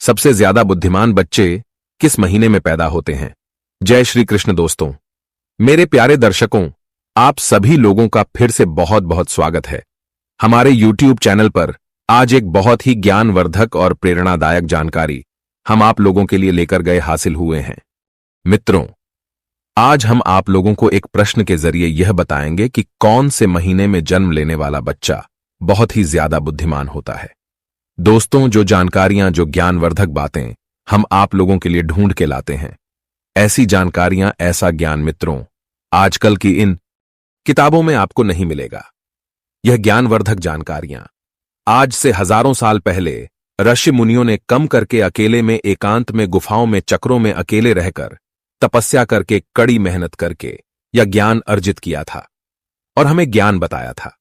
सबसे ज्यादा बुद्धिमान बच्चे किस महीने में पैदा होते हैं? जय श्री कृष्ण दोस्तों, मेरे प्यारे दर्शकों, आप सभी लोगों का फिर से बहुत बहुत स्वागत है। हमारे YouTube चैनल पर आज एक बहुत ही ज्ञानवर्धक और प्रेरणादायक जानकारी हम आप लोगों के लिए लेकर गए हासिल हुए हैं। मित्रों, आज हम आप लोगों को एक प्रश्न के जरिए यह बताएंगे कि कौन से महीने में जन्म लेने वाला बच्चा बहुत ही ज्यादा बुद्धिमान होता है। दोस्तों, जो जानकारियां, जो ज्ञानवर्धक बातें हम आप लोगों के लिए ढूंढ के लाते हैं, ऐसी जानकारियां, ऐसा ज्ञान मित्रों आजकल की इन किताबों में आपको नहीं मिलेगा। यह ज्ञानवर्धक जानकारियां आज से हजारों साल पहले ऋषि मुनियों ने कम करके अकेले में, एकांत में, गुफाओं में, चक्रों में अकेले रहकर, तपस्या करके, कड़ी मेहनत करके यह ज्ञान अर्जित किया था और हमें ज्ञान बताया था।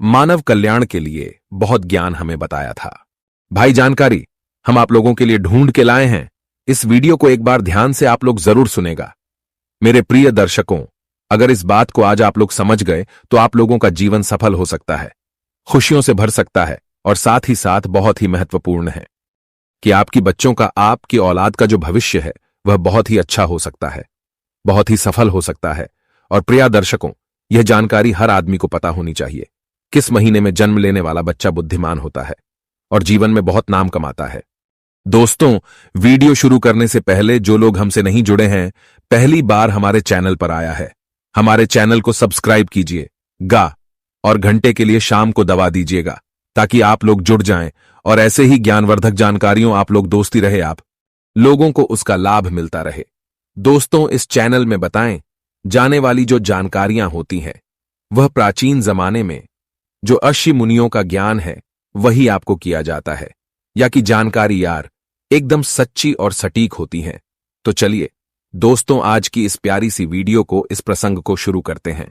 मानव कल्याण के लिए बहुत ज्ञान हमें बताया था। भाई, जानकारी हम आप लोगों के लिए ढूंढ के लाए हैं। इस वीडियो को एक बार ध्यान से आप लोग जरूर सुनेगा। मेरे प्रिय दर्शकों, अगर इस बात को आज आप लोग समझ गए तो आप लोगों का जीवन सफल हो सकता है, खुशियों से भर सकता है और साथ ही साथ बहुत ही महत्वपूर्ण है कि आपकी बच्चों का, आपकी औलाद का जो भविष्य है वह बहुत ही अच्छा हो सकता है, बहुत ही सफल हो सकता है। और प्रिय दर्शकों, यह जानकारी हर आदमी को पता होनी चाहिए। किस महीने में जन्म लेने वाला बच्चा बुद्धिमान होता है और जीवन में बहुत नाम कमाता है। दोस्तों, वीडियो शुरू करने से पहले जो लोग हमसे नहीं जुड़े हैं, पहली बार हमारे चैनल पर आया है, हमारे चैनल को सब्सक्राइब कीजिएगा और घंटे के लिए शाम को दबा दीजिएगा ताकि आप लोग जुड़ जाएं और ऐसे ही ज्ञानवर्धक जानकारियों आप लोग दोस्ती रहे, आप लोगों को उसका लाभ मिलता रहे। दोस्तों, इस चैनल में बताएं जाने वाली जो जानकारियां होती हैं वह प्राचीन जमाने में जो ऋषि मुनियों का ज्ञान है वही आपको किया जाता है, या कि जानकारी यार एकदम सच्ची और सटीक होती हैं। तो चलिए दोस्तों, आज की इस प्यारी सी वीडियो को, इस प्रसंग को शुरू करते हैं।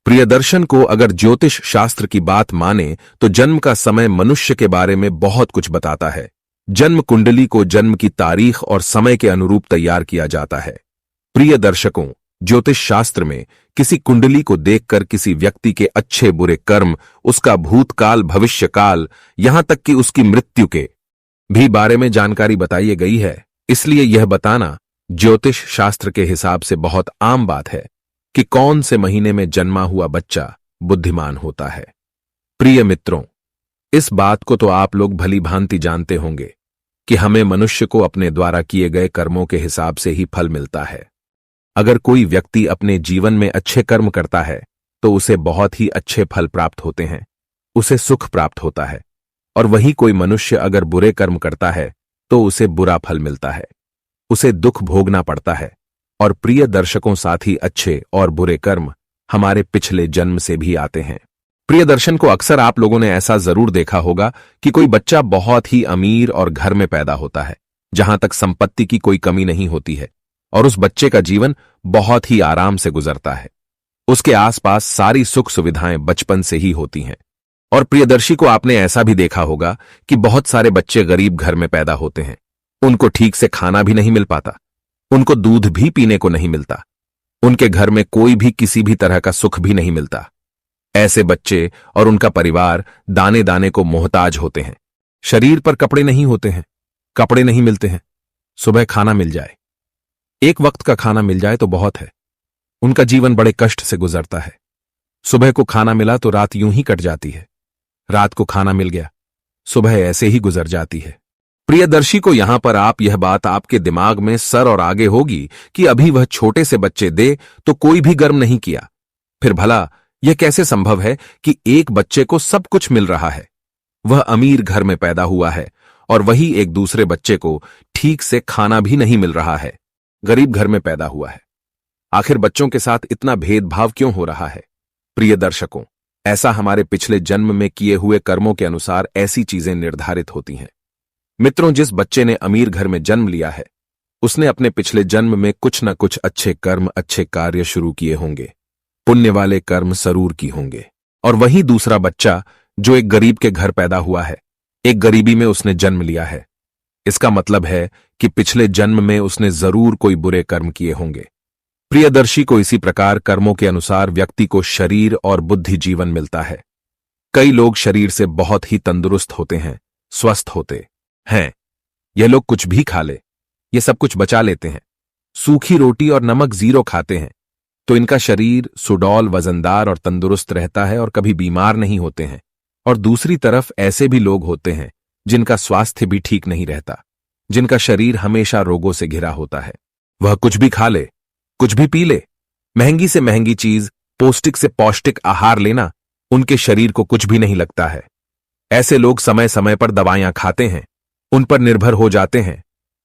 प्रियदर्शन को अगर ज्योतिष शास्त्र की बात माने तो जन्म का समय मनुष्य के बारे में बहुत कुछ बताता है। जन्म कुंडली को जन्म की तारीख और समय के अनुरूप तैयार किया जाता है। प्रिय दर्शकों, ज्योतिष शास्त्र में किसी कुंडली को देखकर किसी व्यक्ति के अच्छे बुरे कर्म, उसका भूतकाल, भविष्यकाल, यहां तक कि उसकी मृत्यु के भी बारे में जानकारी बताई गई है। इसलिए यह बताना ज्योतिष शास्त्र के हिसाब से बहुत आम बात है कि कौन से महीने में जन्मा हुआ बच्चा बुद्धिमान होता है। प्रिय मित्रों, इस बात को तो आप लोग भली भांति जानते होंगे कि हमें मनुष्य को अपने द्वारा किए गए कर्मों के हिसाब से ही फल मिलता है। अगर कोई व्यक्ति अपने जीवन में अच्छे कर्म करता है तो उसे बहुत ही अच्छे फल प्राप्त होते हैं, उसे सुख प्राप्त होता है। और वही कोई मनुष्य अगर बुरे कर्म करता है तो उसे बुरा फल मिलता है, उसे दुख भोगना पड़ता है। और प्रिय दर्शकों, साथ ही अच्छे और बुरे कर्म हमारे पिछले जन्म से भी आते हैं। प्रिय दर्शन को अक्सर आप लोगों ने ऐसा जरूर देखा होगा कि कोई बच्चा बहुत ही अमीर और घर में पैदा होता है जहां तक संपत्ति की कोई कमी नहीं होती है, और उस बच्चे का जीवन बहुत ही आराम से गुजरता है। उसके आसपास सारी सुख सुविधाएं बचपन से ही होती हैं। और प्रियदर्शी को आपने ऐसा भी देखा होगा कि बहुत सारे बच्चे गरीब घर में पैदा होते हैं, उनको ठीक से खाना भी नहीं मिल पाता, उनको दूध भी पीने को नहीं मिलता, उनके घर में कोई भी किसी भी तरह का सुख भी नहीं मिलता। ऐसे बच्चे और उनका परिवार दाने दाने को मोहताज होते हैं। शरीर पर कपड़े नहीं होते हैं, कपड़े नहीं मिलते हैं, सुबह खाना मिल जाए, एक वक्त का खाना मिल जाए तो बहुत है। उनका जीवन बड़े कष्ट से गुजरता है। सुबह को खाना मिला तो रात यूं ही कट जाती है, रात को खाना मिल गया, सुबह ऐसे ही गुजर जाती है। प्रियदर्शी को यहां पर आप यह बात आपके दिमाग में सर और आगे होगी कि अभी वह छोटे से बच्चे दे तो कोई भी गर्म नहीं किया, फिर भला यह कैसे संभव है कि एक बच्चे को सब कुछ मिल रहा है, वह अमीर घर में पैदा हुआ है, और वही एक दूसरे बच्चे को ठीक से खाना भी नहीं मिल रहा है, गरीब घर में पैदा हुआ है। आखिर बच्चों के साथ इतना भेदभाव क्यों हो रहा है? प्रिय दर्शकों, ऐसा हमारे पिछले जन्म में किए हुए कर्मों के अनुसार ऐसी चीजें निर्धारित होती हैं। मित्रों, जिस बच्चे ने अमीर घर में जन्म लिया है उसने अपने पिछले जन्म में कुछ न कुछ अच्छे कर्म, अच्छे कार्य शुरू किए होंगे, पुण्य वाले कर्म जरूर की होंगे। और वही दूसरा बच्चा जो एक गरीब के घर पैदा हुआ है, एक गरीबी में उसने जन्म लिया है, इसका मतलब है कि पिछले जन्म में उसने जरूर कोई बुरे कर्म किए होंगे। प्रियदर्शी को इसी प्रकार कर्मों के अनुसार व्यक्ति को शरीर और बुद्धि जीवन मिलता है। कई लोग शरीर से बहुत ही तंदुरुस्त होते हैं, स्वस्थ होते हैं, यह लोग कुछ भी खा ले, ये सब कुछ बचा लेते हैं। सूखी रोटी और नमक 0 खाते हैं, तो इनका शरीर सुडौल, वजनदार और तंदुरुस्त रहता है और कभी बीमार नहीं होते हैं। और दूसरी तरफ ऐसे भी लोग होते हैं जिनका स्वास्थ्य भी ठीक नहीं रहता, जिनका शरीर हमेशा रोगों से घिरा होता है। वह कुछ भी खा ले, कुछ भी पी ले, महंगी से महंगी चीज, पौष्टिक से पौष्टिक आहार लेना उनके शरीर को कुछ भी नहीं लगता है। ऐसे लोग समय समय पर दवाइयां खाते हैं, उन पर निर्भर हो जाते हैं,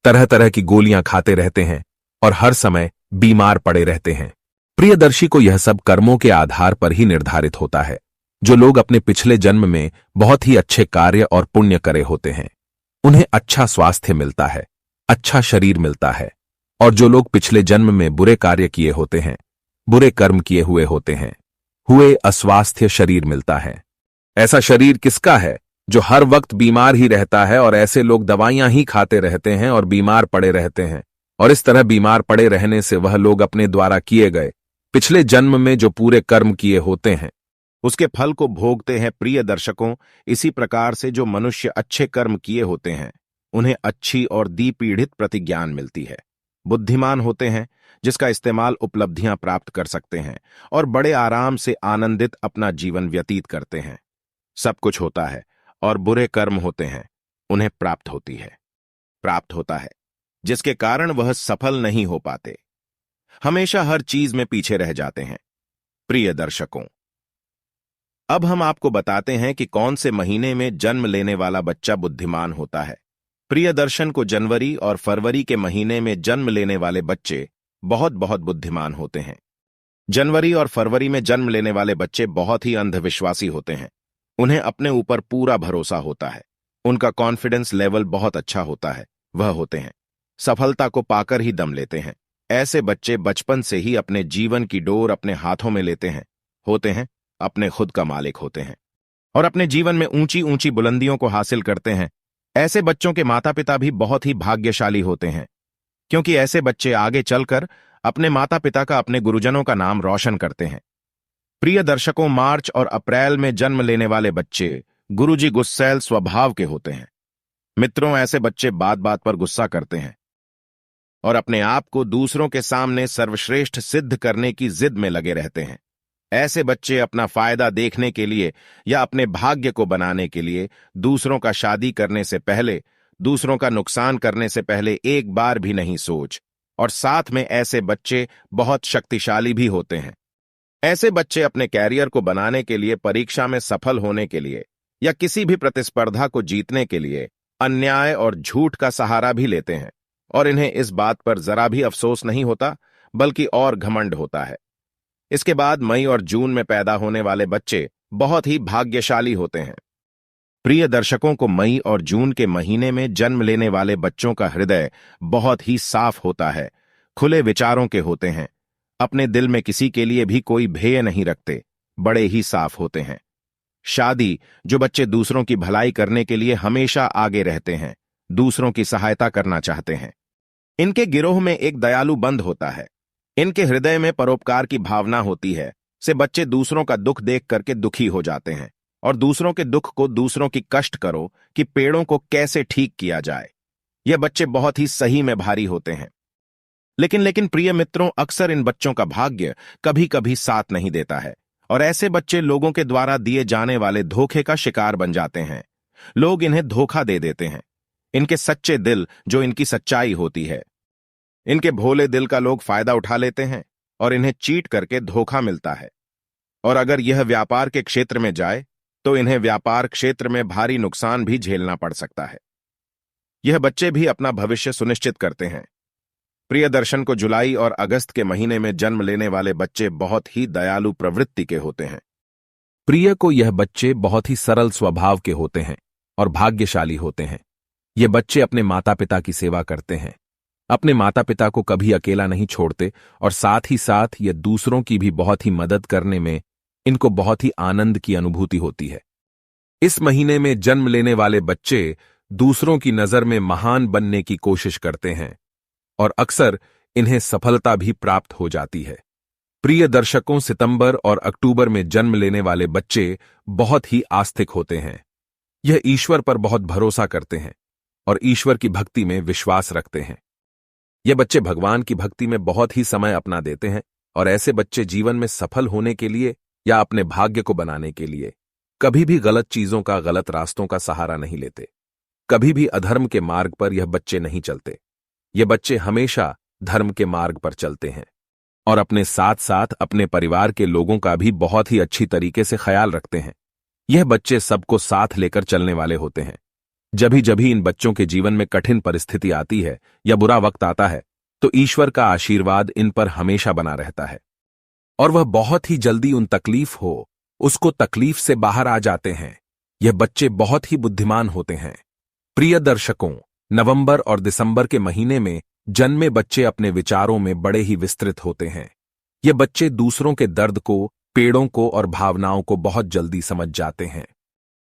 तरह तरह की गोलियां खाते रहते हैं और हर समय बीमार पड़े रहते हैं। प्रियदर्शी को यह सब कर्मों के आधार पर ही निर्धारित होता है। जो लोग अपने पिछले जन्म में बहुत ही अच्छे कार्य और पुण्य करे होते हैं, उन्हें अच्छा स्वास्थ्य मिलता है, अच्छा शरीर मिलता है। और जो लोग पिछले जन्म में बुरे कार्य किए होते हैं, बुरे कर्म किए हुए होते हैं, हुए अस्वास्थ्य शरीर मिलता है। ऐसा शरीर किसका है जो हर वक्त बीमार ही रहता है? और ऐसे लोग दवाइयां ही खाते रहते हैं और बीमार पड़े रहते हैं। और इस तरह बीमार पड़े रहने से वह लोग अपने द्वारा किए गए पिछले जन्म में जो पूरे कर्म किए होते हैं, उसके फल को भोगते हैं। प्रिय दर्शकों, इसी प्रकार से जो मनुष्य अच्छे कर्म किए होते हैं, उन्हें अच्छी और दीपीड़ित प्रतिज्ञान मिलती है। बुद्धिमान होते हैं, जिसका इस्तेमाल उपलब्धियां प्राप्त कर सकते हैं और बड़े आराम से आनंदित अपना जीवन व्यतीत करते हैं। सब कुछ होता है और बुरे कर्म होते हैं, उन्हें प्राप्त होता है, जिसके कारण वह सफल नहीं हो पाते, हमेशा हर चीज में पीछे रह जाते हैं। प्रिय दर्शकों, अब हम आपको बताते हैं कि कौन से महीने में जन्म लेने वाला बच्चा बुद्धिमान होता है। प्रियदर्शन को जनवरी और फरवरी के महीने में जन्म लेने वाले बच्चे बहुत बहुत बुद्धिमान होते हैं। जनवरी और फरवरी में जन्म लेने वाले बच्चे बहुत ही अंधविश्वासी होते हैं। उन्हें अपने ऊपर पूरा भरोसा होता है, उनका कॉन्फिडेंस लेवल बहुत अच्छा होता है। वह होते हैं सफलता को पाकर ही दम लेते हैं। ऐसे बच्चे बचपन से ही अपने जीवन की डोर अपने हाथों में लेते हैं, होते हैं अपने खुद का मालिक होते हैं और अपने जीवन में ऊंची ऊंची बुलंदियों को हासिल करते हैं। ऐसे बच्चों के माता पिता भी बहुत ही भाग्यशाली होते हैं, क्योंकि ऐसे बच्चे आगे चलकर अपने माता पिता का, अपने गुरुजनों का नाम रोशन करते हैं। प्रिय दर्शकों, मार्च और अप्रैल में जन्म लेने वाले बच्चे गुरुजी गुस्सैल स्वभाव के होते हैं। मित्रों, ऐसे बच्चे बात बात पर गुस्सा करते हैं और अपने आप को दूसरों के सामने सर्वश्रेष्ठ सिद्ध करने की जिद में लगे रहते हैं। ऐसे बच्चे अपना फायदा देखने के लिए या अपने भाग्य को बनाने के लिए दूसरों का शादी करने से पहले, दूसरों का नुकसान करने से पहले एक बार भी नहीं सोच। और साथ में ऐसे बच्चे बहुत शक्तिशाली भी होते हैं। ऐसे बच्चे अपने कैरियर को बनाने के लिए, परीक्षा में सफल होने के लिए या किसी भी प्रतिस्पर्धा को जीतने के लिए अन्याय और झूठ का सहारा भी लेते हैं और इन्हें इस बात पर जरा भी अफसोस नहीं होता, बल्कि और घमंड होता है। इसके बाद मई और जून में पैदा होने वाले बच्चे बहुत ही भाग्यशाली होते हैं। प्रिय दर्शकों को मई और जून के महीने में जन्म लेने वाले बच्चों का हृदय बहुत ही साफ होता है, खुले विचारों के होते हैं, अपने दिल में किसी के लिए भी कोई भय नहीं रखते, बड़े ही साफ होते हैं। शादी, जो बच्चे दूसरों की भलाई करने के लिए हमेशा आगे रहते हैं, दूसरों की सहायता करना चाहते हैं। इनके गिरोह में एक दयालु बंद होता है, इनके हृदय में परोपकार की भावना होती है। से बच्चे दूसरों का दुख देख करके दुखी हो जाते हैं और दूसरों के दुख को, दूसरों की कष्ट करो कि पेड़ों को कैसे ठीक किया जाए। ये बच्चे बहुत ही सही में भारी होते हैं। लेकिन प्रिय मित्रों, अक्सर इन बच्चों का भाग्य कभी कभी साथ नहीं देता है और ऐसे बच्चे लोगों के द्वारा दिए जाने वाले धोखे का शिकार बन जाते हैं। लोग इन्हें धोखा दे देते हैं। इनके सच्चे दिल, जो इनकी सच्चाई होती है, इनके भोले दिल का लोग फायदा उठा लेते हैं और इन्हें चीट करके धोखा मिलता है। और अगर यह व्यापार के क्षेत्र में जाए तो इन्हें व्यापार क्षेत्र में भारी नुकसान भी झेलना पड़ सकता है। यह बच्चे भी अपना भविष्य सुनिश्चित करते हैं। प्रियदर्शन को जुलाई और अगस्त के महीने में जन्म लेने वाले बच्चे बहुत ही दयालु प्रवृत्ति के होते हैं। प्रिय को यह बच्चे बहुत ही सरल स्वभाव के होते हैं और भाग्यशाली होते हैं। ये बच्चे अपने माता पिता की सेवा करते हैं, अपने माता पिता को कभी अकेला नहीं छोड़ते और साथ ही साथ ये दूसरों की भी बहुत ही मदद करने में इनको बहुत ही आनंद की अनुभूति होती है। इस महीने में जन्म लेने वाले बच्चे दूसरों की नजर में महान बनने की कोशिश करते हैं और अक्सर इन्हें सफलता भी प्राप्त हो जाती है। प्रिय दर्शकों, सितंबर और अक्टूबर में जन्म लेने वाले बच्चे बहुत ही आस्तिक होते हैं। यह ईश्वर पर बहुत भरोसा करते हैं। और ईश्वर की भक्ति में विश्वास रखते हैं। ये बच्चे भगवान की भक्ति में बहुत ही समय अपना देते हैं और ऐसे बच्चे जीवन में सफल होने के लिए या अपने भाग्य को बनाने के लिए कभी भी गलत चीजों का, गलत रास्तों का सहारा नहीं लेते। कभी भी अधर्म के मार्ग पर यह बच्चे नहीं चलते। ये बच्चे हमेशा धर्म के मार्ग पर चलते हैं और अपने साथ साथ अपने परिवार के लोगों का भी बहुत ही अच्छी तरीके से ख्याल रखते हैं। यह बच्चे सबको साथ लेकर चलने वाले होते हैं। जब इन बच्चों के जीवन में कठिन परिस्थिति आती है या बुरा वक्त आता है तो ईश्वर का आशीर्वाद इन पर हमेशा बना रहता है और वह बहुत ही जल्दी उन तकलीफ हो उसको तकलीफ से बाहर आ जाते हैं। यह बच्चे बहुत ही बुद्धिमान होते हैं। प्रिय दर्शकों, नवंबर और दिसंबर के महीने में जन्मे बच्चे अपने विचारों में बड़े ही विस्तृत होते हैं। ये बच्चे दूसरों के दर्द को, पेड़ों को और भावनाओं को बहुत जल्दी समझ जाते हैं।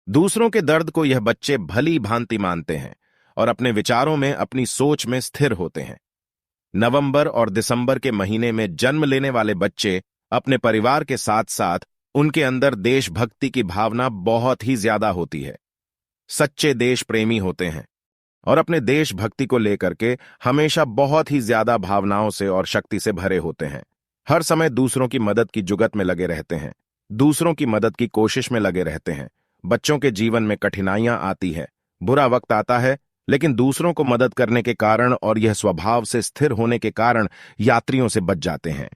दूसरों के दर्द को यह बच्चे भली भांति मानते हैं और अपने विचारों में, अपनी सोच में स्थिर होते हैं। नवंबर और दिसंबर के महीने में जन्म लेने वाले बच्चे अपने परिवार के साथ साथ उनके अंदर देशभक्ति की भावना बहुत ही ज्यादा होती है। सच्चे देश प्रेमी होते हैं और अपने देशभक्ति को लेकर के हमेशा बहुत ही ज्यादा भावनाओं से और शक्ति से भरे होते हैं। हर समय दूसरों की मदद की जुगत में लगे रहते हैं, दूसरों की मदद की कोशिश में लगे रहते हैं। बच्चों के जीवन में कठिनाइयां आती है, बुरा वक्त आता है, लेकिन दूसरों को मदद करने के कारण और यह स्वभाव से स्थिर होने के कारण यात्रियों से बच जाते हैं।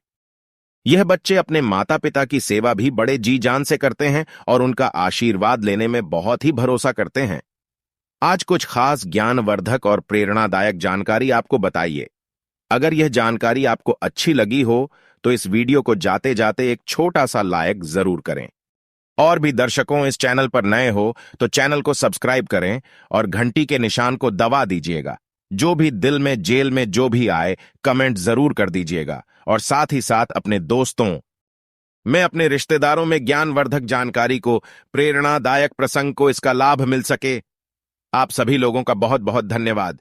यह बच्चे अपने माता पिता की सेवा भी बड़े जी जान से करते हैं और उनका आशीर्वाद लेने में बहुत ही भरोसा करते हैं। आज कुछ खास ज्ञानवर्धक और प्रेरणादायक जानकारी आपको बताइए। अगर यह जानकारी आपको अच्छी लगी हो तो इस वीडियो को जाते जाते एक छोटा सा लाइक जरूर करें। और भी दर्शकों इस चैनल पर नए हो तो चैनल को सब्सक्राइब करें और घंटी के निशान को दबा दीजिएगा। जो भी दिल में, जेल में जो भी आए, कमेंट जरूर कर दीजिएगा और साथ ही साथ अपने दोस्तों में, अपने रिश्तेदारों में ज्ञानवर्धक जानकारी को, प्रेरणादायक प्रसंग को इसका लाभ मिल सके। आप सभी लोगों का बहुत बहुत धन्यवाद।